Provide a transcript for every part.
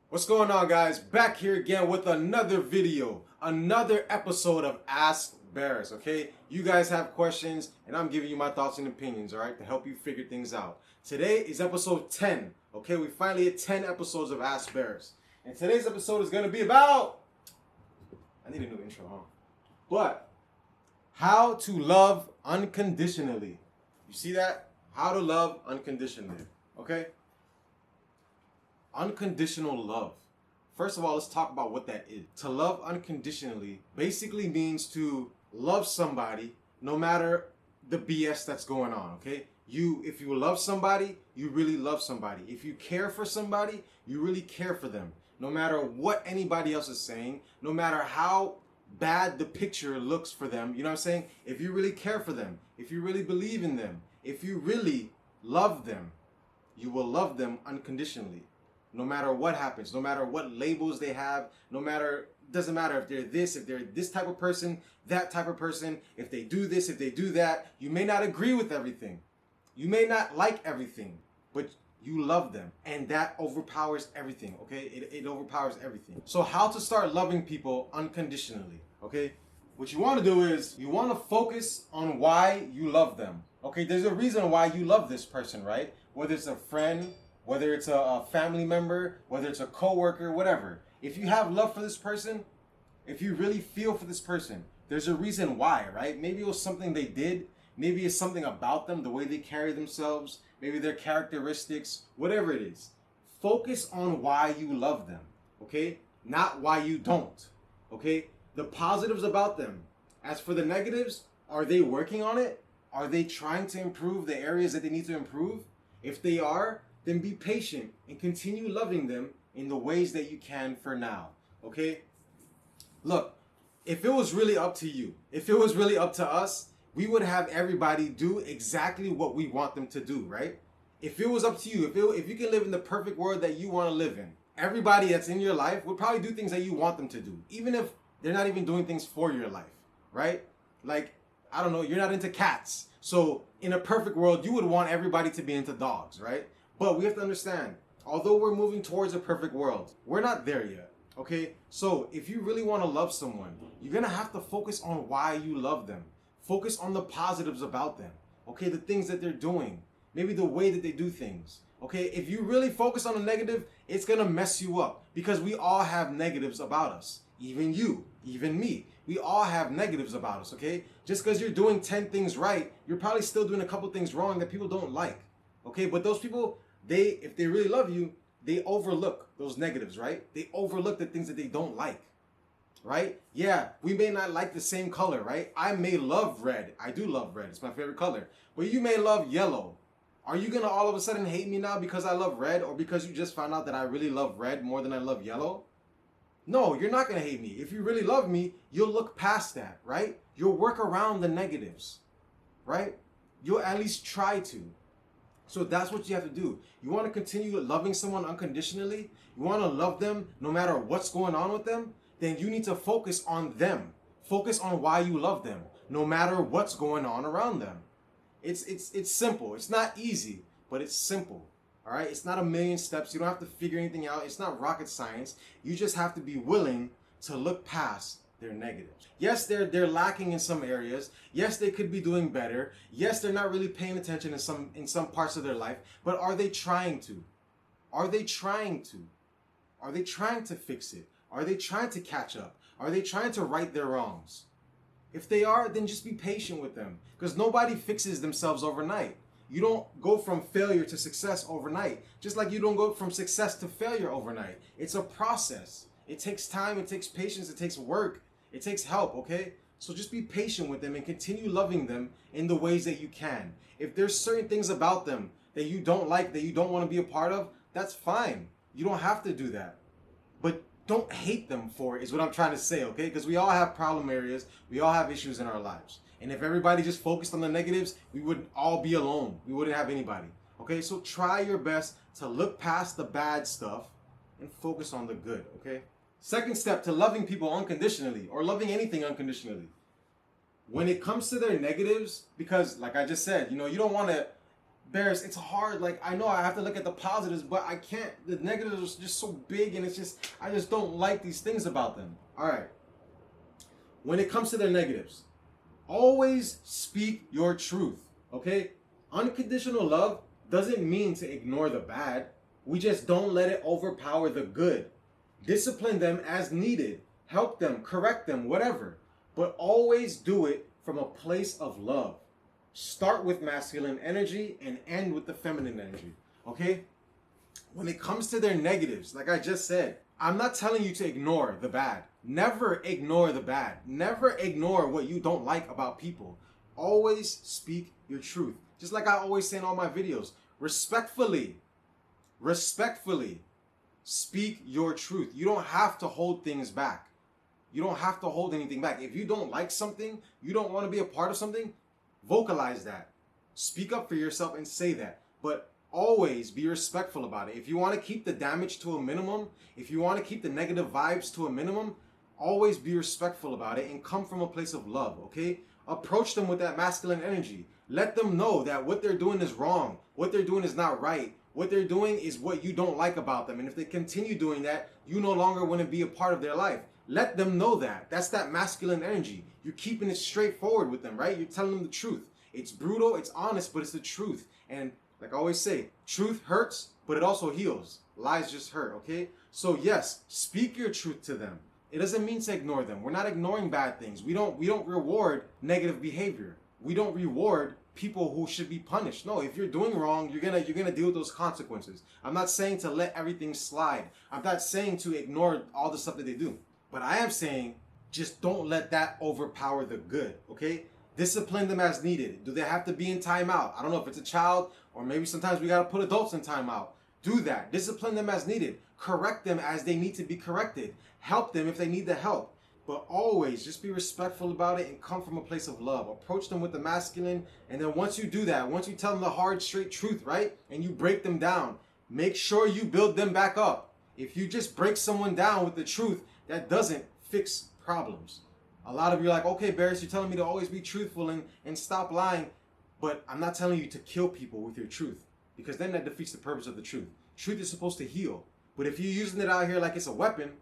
What's going on, guys? Back here again with another video, another episode of Ask Baris, okay? You guys have questions and I'm giving you my thoughts and opinions, all right, to help you figure things out. Today is episode 10, okay? We finally hit 10 episodes of Ask Baris. And today's episode is going to be about, I need a new intro, huh? But how to love unconditionally. You see that? How to love unconditionally, okay? Unconditional love. First of all, let's talk about what that is. To love unconditionally basically means to love somebody no matter the BS that's going on, okay? If you love somebody, you really love somebody. If you care for somebody, you really care for them. No matter what anybody else is saying, no matter how bad the picture looks for them, you know what I'm saying? If you really care for them, if you really believe in them, if you really love them, you will love them unconditionally. No matter what happens, no matter what labels they have, doesn't matter if they're this type of person, that type of person, if they do this, if they do that, you may not agree with everything. You may not like everything, but you love them. And that overpowers everything, okay? It overpowers everything. So how to start loving people unconditionally, okay? What you want to do is you want to focus on why you love them, okay? There's a reason why you love this person, right? Whether it's a friend, whether it's a family member, whether it's a coworker, whatever. If you have love for this person, if you really feel for this person, there's a reason why, right? Maybe it was something they did. Maybe it's something about them, the way they carry themselves, maybe their characteristics, whatever it is. Focus on why you love them, okay? Not why you don't, okay? The positives about them. As for the negatives, are they working on it? Are they trying to improve the areas that they need to improve? If they are, then be patient and continue loving them in the ways that you can for now, okay? Look, if it was really up to you, if it was really up to us, we would have everybody do exactly what we want them to do, right? If it was up to you, if you can live in the perfect world that you want to live in, everybody that's in your life would probably do things that you want them to do, even if they're not even doing things for your life, right? Like, I don't know, you're not into cats. So in a perfect world, you would want everybody to be into dogs, right? But we have to understand, although we're moving towards a perfect world, we're not there yet, okay? So if you really want to love someone, you're going to have to focus on why you love them. Focus on the positives about them, okay? The things that they're doing, maybe the way that they do things, okay? If you really focus on the negative, it's going to mess you up because we all have negatives about us. Even you, even me. We all have negatives about us, okay? Just because you're doing 10 things right, you're probably still doing a couple things wrong that people don't like, okay? But those people, if they really love you, they overlook those negatives, right? They overlook the things that they don't like, right? Yeah, we may not like the same color, right? I may love red. I do love red. It's my favorite color. But you may love yellow. Are you going to all of a sudden hate me now because I love red or because you just found out that I really love red more than I love yellow? No, you're not going to hate me. If you really love me, you'll look past that, right? You'll work around the negatives, right? You'll at least try to. So that's what you have to do. You want to continue loving someone unconditionally? You want to love them no matter what's going on with them? Then you need to focus on them. Focus on why you love them, no matter what's going on around them. It's simple. It's not easy, but it's simple. All right? It's not a million steps. You don't have to figure anything out. It's not rocket science. You just have to be willing to look past their negatives. Yes, they're lacking in some areas. Yes, they could be doing better. Yes, they're not really paying attention in some parts of their life. But are they trying to? Are they trying to? Are they trying to fix it? Are they trying to catch up? Are they trying to right their wrongs? If they are, then just be patient with them. Because nobody fixes themselves overnight. You don't go from failure to success overnight. Just like you don't go from success to failure overnight. It's a process. It takes time. It takes patience. It takes work. It takes help, okay? So just be patient with them and continue loving them in the ways that you can. If there's certain things about them that you don't like, that you don't want to be a part of, that's fine. You don't have to do that. But don't hate them for it is what I'm trying to say, okay? Because we all have problem areas. We all have issues in our lives. And if everybody just focused on the negatives, we would all be alone. We wouldn't have anybody, okay? So try your best to look past the bad stuff and focus on the good, okay? Second step to loving people unconditionally or loving anything unconditionally. When it comes to their negatives, because like I just said, you don't want to Baris, it's hard. Like, I know I have to look at the positives, but I can't. The negatives are just so big, and I just don't like these things about them. All right. When it comes to their negatives, always speak your truth, okay? Unconditional love doesn't mean to ignore the bad. We just don't let it overpower the good. Discipline them as needed. Help them, correct them, whatever. But always do it from a place of love. Start with masculine energy and end with the feminine energy, okay? When it comes to their negatives, like I just said, I'm not telling you to ignore the bad. Never ignore the bad. Never ignore what you don't like about people. Always speak your truth. Just like I always say in all my videos, respectfully, speak your truth. You don't have to hold things back. You don't have to hold anything back. If you don't like something, you don't want to be a part of something, vocalize that. Speak up for yourself and say that. But always be respectful about it. If you want to keep the damage to a minimum, if you want to keep the negative vibes to a minimum, always be respectful about it and come from a place of love, okay? Approach them with that masculine energy. Let them know that what they're doing is wrong. What they're doing is not right. What they're doing is what you don't like about them. And if they continue doing that, you no longer want to be a part of their life. Let them know that. That's that masculine energy. You're keeping it straightforward with them, right? You're telling them the truth. It's brutal, it's honest, but it's the truth. And like I always say, truth hurts, but it also heals. Lies just hurt, okay? So yes, speak your truth to them. It doesn't mean to ignore them. We're not ignoring bad things. We don't reward negative behavior. We don't reward people who should be punished. No, if you're doing wrong, you're gonna deal with those consequences. I'm not saying to let everything slide. I'm not saying to ignore all the stuff that they do. But I am saying just don't let that overpower the good, okay? Discipline them as needed. Do they have to be in timeout? I don't know if it's a child or maybe sometimes we gotta put adults in timeout. Do that. Discipline them as needed. Correct them as they need to be corrected. Help them if they need the help. But always just be respectful about it and come from a place of love. Approach them with the masculine. And then once you do that, once you tell them the hard, straight truth, right? And you break them down, make sure you build them back up. If you just break someone down with the truth, that doesn't fix problems. A lot of you are like, okay, Baris, you're telling me to always be truthful and stop lying. But I'm not telling you to kill people with your truth, because then that defeats the purpose of the truth. Truth is supposed to heal. But if you're using it out here like it's a weapon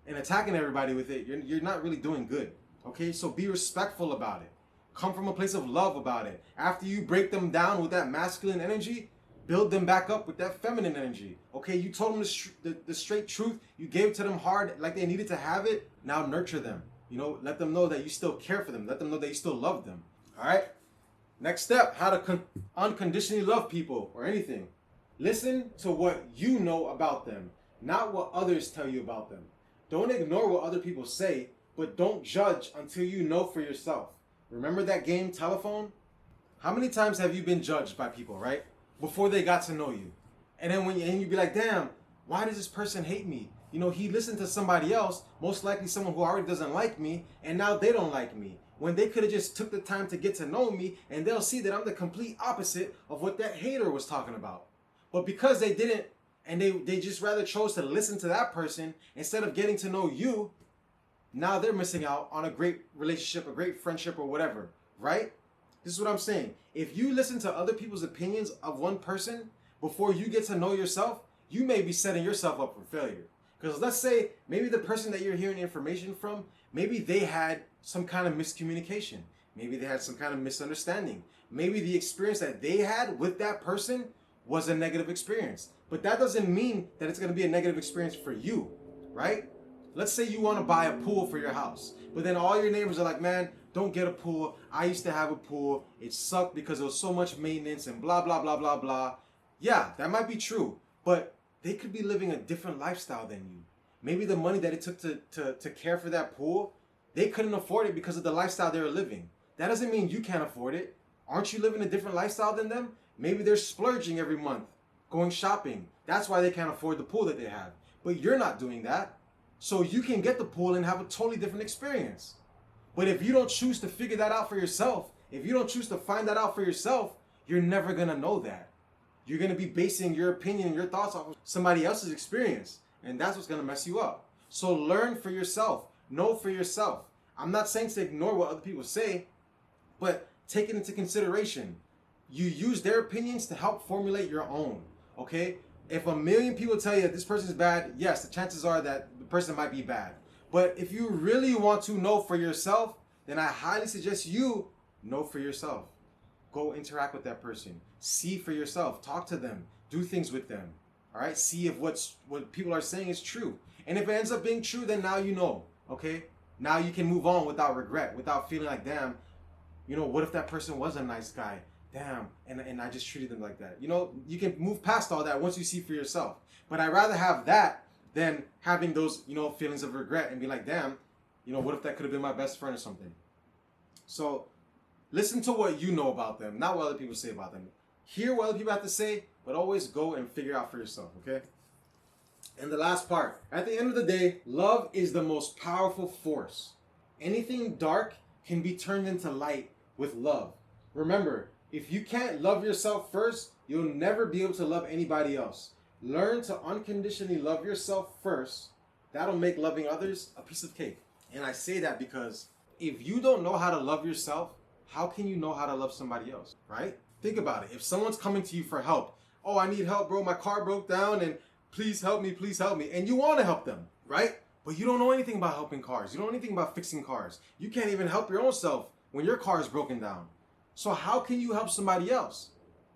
and attacking everybody with it, you're not really doing good. Okay, so be respectful about it. Come from a place of love about it. After you break them down with that masculine energy, build them back up with that feminine energy. Okay, you told them the straight truth. You gave it to them hard like they needed to have it. Now nurture them. You know, let them know that you still care for them. Let them know that you still love them. All right? Next step, how to unconditionally love people or anything. Listen to what you know about them, not what others tell you about them. Don't ignore what other people say, but don't judge until you know for yourself. Remember that game, Telephone? How many times have you been judged by people, right? Before they got to know you. And then you'd be like, damn, why does this person hate me? You know, he listened to somebody else, most likely someone who already doesn't like me, and now they don't like me. When they could have just took the time to get to know me, and they'll see that I'm the complete opposite of what that hater was talking about. But because they didn't, and they just rather chose to listen to that person instead of getting to know you, now they're missing out on a great relationship, a great friendship, or whatever, right? This is what I'm saying. If you listen to other people's opinions of one person before you get to know yourself, you may be setting yourself up for failure. Because let's say maybe the person that you're hearing information from, maybe they had some kind of miscommunication. Maybe they had some kind of misunderstanding. Maybe the experience that they had with that person was a negative experience. But that doesn't mean that it's going to be a negative experience for you, right? Let's say you want to buy a pool for your house, but then all your neighbors are like, man, don't get a pool. I used to have a pool. It sucked because there was so much maintenance and blah, blah, blah, blah, blah. Yeah, that might be true, but they could be living a different lifestyle than you. Maybe the money that it took to care for that pool, they couldn't afford it because of the lifestyle they were living. That doesn't mean you can't afford it. Aren't you living a different lifestyle than them? Maybe they're splurging every month, going shopping. That's why they can't afford the pool that they have. But you're not doing that. So you can get the pool and have a totally different experience. But if you don't choose to figure that out for yourself, if you don't choose to find that out for yourself, you're never going to know that. You're going to be basing your opinion and your thoughts off of somebody else's experience. And that's what's going to mess you up. So learn for yourself. Know for yourself. I'm not saying to ignore what other people say, but take it into consideration. you use their opinions to help formulate your own, okay? If a million people tell you that this person is bad, yes, the chances are that the person might be bad. But if you really want to know for yourself, then I highly suggest you know for yourself. Go interact with that person. See for yourself. Talk to them. Do things with them. All right? See if what people are saying is true. And if it ends up being true, then now you know, okay? Now you can move on without regret, without feeling like, damn, you know, what if that person was a nice guy? Damn, and I just treated them like that. You know, you can move past all that once you see for yourself. But I'd rather have that than having those, you know, feelings of regret and be like, damn, you know, what if that could have been my best friend or something? So listen to what you know about them, not what other people say about them. Hear what other people have to say, but always go and figure out for yourself, okay? And the last part, at the end of the day, love is the most powerful force. Anything dark can be turned into light with love. Remember, if you can't love yourself first, you'll never be able to love anybody else. Learn to unconditionally love yourself first. That'll make loving others a piece of cake. And I say that because if you don't know how to love yourself, how can you know how to love somebody else, right? Think about it. If someone's coming to you for help, oh, I need help, bro, my car broke down and please help me, and you want to help them, right? But you don't know anything about helping cars. You don't know anything about fixing cars. You can't even help your own self when your car is broken down. So how can you help somebody else?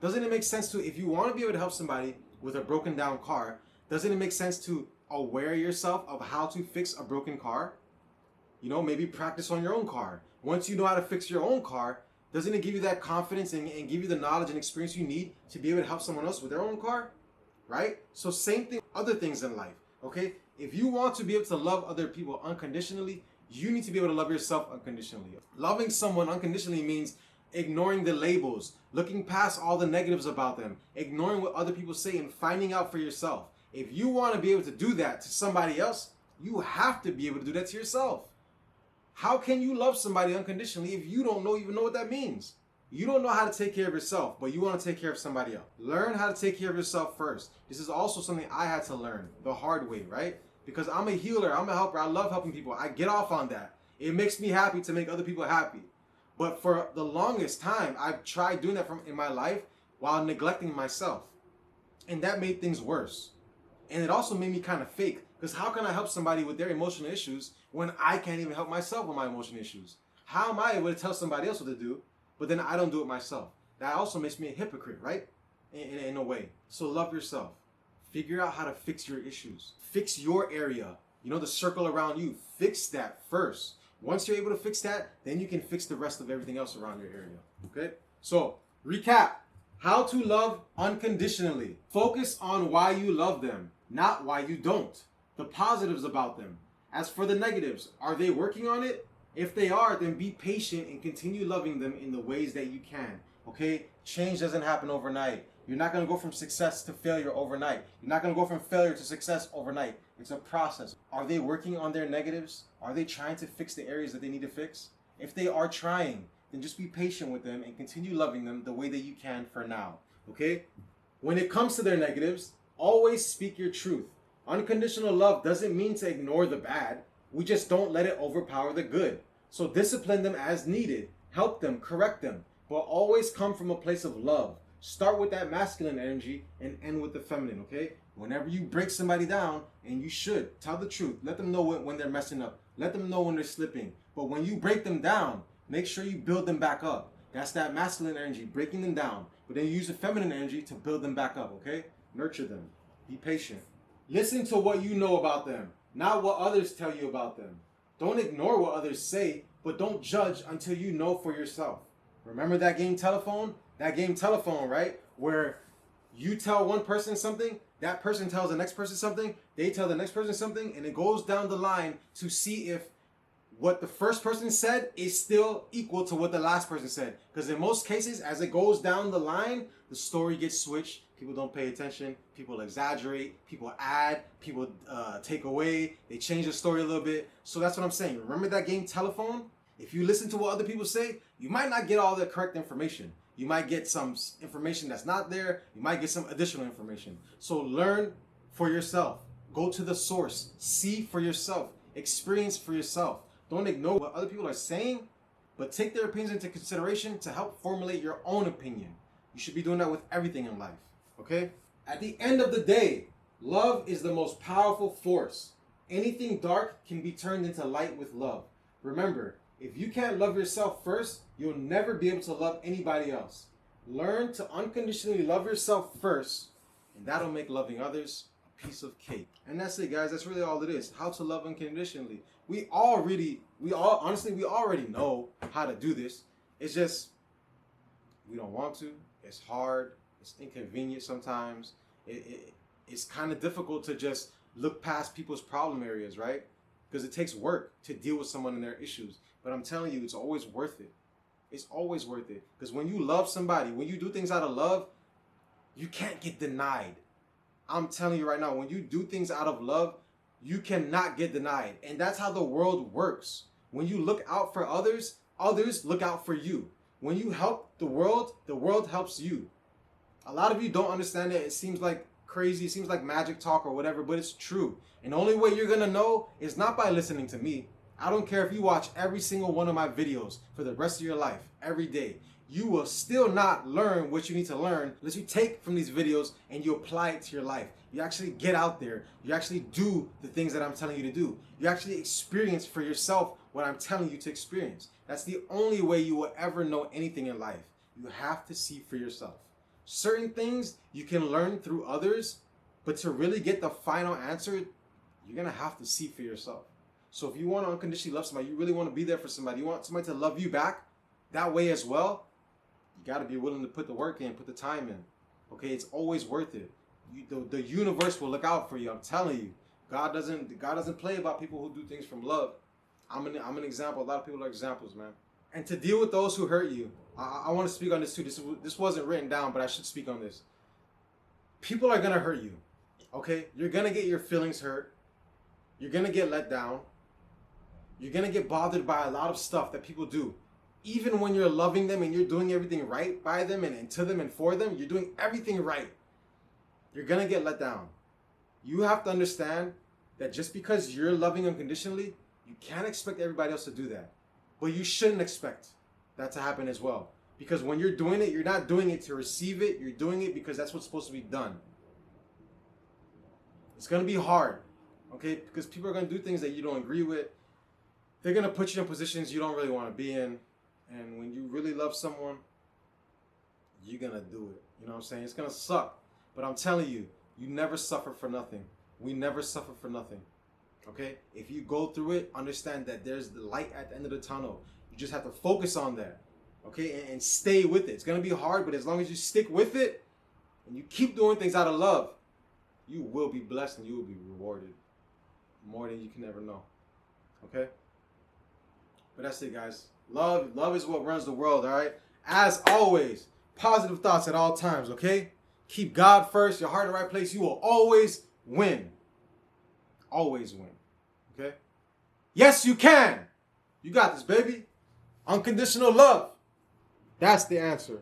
Doesn't it make sense to, if you want to be able to help somebody with a broken down car, doesn't it make sense to aware yourself of how to fix a broken car? You know, maybe practice on your own car. Once you know how to fix your own car, doesn't it give you that confidence and give you the knowledge and experience you need to be able to help someone else with their own car? Right? So same thing, other things in life, okay? If you want to be able to love other people unconditionally, you need to be able to love yourself unconditionally. Loving someone unconditionally means ignoring the labels, looking past all the negatives about them, ignoring what other people say and finding out for yourself. If you want to be able to do that to somebody else, you have to be able to do that to yourself. How can you love somebody unconditionally if you don't even know what that means? You don't know how to take care of yourself, but you want to take care of somebody else. Learn how to take care of yourself first. This is also something I had to learn the hard way, right? Because I'm a healer, I'm a helper, I love helping people. I get off on that. It makes me happy to make other people happy. But for the longest time, I've tried doing that in my life while neglecting myself. And that made things worse. And it also made me kind of fake. Because how can I help somebody with their emotional issues when I can't even help myself with my emotional issues? How am I able to tell somebody else what to do, but then I don't do it myself? That also makes me a hypocrite, right? In a way. So love yourself. Figure out how to fix your issues. Fix your area. You know, the circle around you. Fix that first. Once you're able to fix that, then you can fix the rest of everything else around your area. Okay? So, recap. How to love unconditionally. Focus on why you love them, not why you don't. The positives about them. As for the negatives, are they working on it? If they are, then be patient and continue loving them in the ways that you can. Okay? Change doesn't happen overnight. You're not going to go from success to failure overnight. You're not going to go from failure to success overnight. It's a process. Are they working on their negatives? Are they trying to fix the areas that they need to fix? If they are trying, then just be patient with them and continue loving them the way that you can for now. Okay? When it comes to their negatives, always speak your truth. Unconditional love doesn't mean to ignore the bad. We just don't let it overpower the good. So discipline them as needed. Help them, correct them, but always come from a place of love. Start with that masculine energy and end with the feminine, okay? Whenever you break somebody down, and you should, tell the truth. Let them know when they're messing up. Let them know when they're slipping. But when you break them down, make sure you build them back up. That's that masculine energy, breaking them down. But then you use the feminine energy to build them back up, okay? Nurture them. Be patient. Listen to what you know about them, not what others tell you about them. Don't ignore what others say, but don't judge until you know for yourself. Remember that game telephone? That game telephone, right? Where you tell one person something, that person tells the next person something, they tell the next person something, and it goes down the line to see if what the first person said is still equal to what the last person said. Because in most cases, as it goes down the line, the story gets switched. People don't pay attention. People exaggerate. People add. People take away. They change the story a little bit. So that's what I'm saying. Remember that game telephone? If you listen to what other people say, you might not get all the correct information. You might get some information that's not there. You might get some additional information. So learn for yourself. Go to the source. See for yourself. Experience for yourself. Don't ignore what other people are saying, but take their opinions into consideration to help formulate your own opinion. You should be doing that with everything in life, okay? At the end of the day, love is the most powerful force. Anything dark can be turned into light with love. Remember, if you can't love yourself first, you'll never be able to love anybody else. Learn to unconditionally love yourself first, and that'll make loving others a piece of cake. And that's it, guys. That's really all it is. How to love unconditionally. We already know how to do this. It's just, we don't want to. It's hard. It's inconvenient sometimes. It's kind of difficult to just look past people's problem areas, right? Because it takes work to deal with someone and their issues. But I'm telling you, it's always worth it. It's always worth it. Because when you love somebody, when you do things out of love, you can't get denied. I'm telling you right now, when you do things out of love, you cannot get denied. And that's how the world works. When you look out for others, others look out for you. When you help the world helps you. A lot of you don't understand it. It seems like crazy, it seems like magic talk or whatever, but it's true. And the only way you're gonna know is not by listening to me. I don't care if you watch every single one of my videos for the rest of your life, every day. You will still not learn what you need to learn unless you take from these videos and you apply it to your life. You actually get out there. You actually do the things that I'm telling you to do. You actually experience for yourself what I'm telling you to experience. That's the only way you will ever know anything in life. You have to see for yourself. Certain things you can learn through others, but to really get the final answer, you're going to have to see for yourself. So if you want to unconditionally love somebody, you really want to be there for somebody, you want somebody to love you back that way as well, you got to be willing to put the work in, put the time in. Okay, it's always worth it. The universe will look out for you. I'm telling you, God doesn't play about people who do things from love. I'm an example. A lot of people are examples, man. And to deal with those who hurt you, I want to speak on this too. This wasn't written down, but I should speak on this. People are gonna hurt you. Okay, you're gonna get your feelings hurt. You're gonna get let down. You're gonna get bothered by a lot of stuff that people do. Even when you're loving them and you're doing everything right by them and to them and for them, you're doing everything right. You're gonna get let down. You have to understand that just because you're loving unconditionally, you can't expect everybody else to do that. But you shouldn't expect that to happen as well. Because when you're doing it, you're not doing it to receive it. You're doing it because that's what's supposed to be done. It's gonna be hard, okay? Because people are gonna do things that you don't agree with. They're gonna put you in positions you don't really want to be in. And when you really love someone, you're gonna do it. You know what I'm saying? It's gonna suck. But I'm telling you, you never suffer for nothing. We never suffer for nothing. Okay? If you go through it, understand that there's the light at the end of the tunnel. You just have to focus on that. Okay? And stay with it. It's gonna be hard, but as long as you stick with it and you keep doing things out of love, you will be blessed and you will be rewarded more than you can ever know. Okay? But that's it, guys. Love is what runs the world, all right? As always, positive thoughts at all times, okay? Keep God first, your heart in the right place. You will always win. Always win, okay? Yes, you can. You got this, baby. Unconditional love. That's the answer.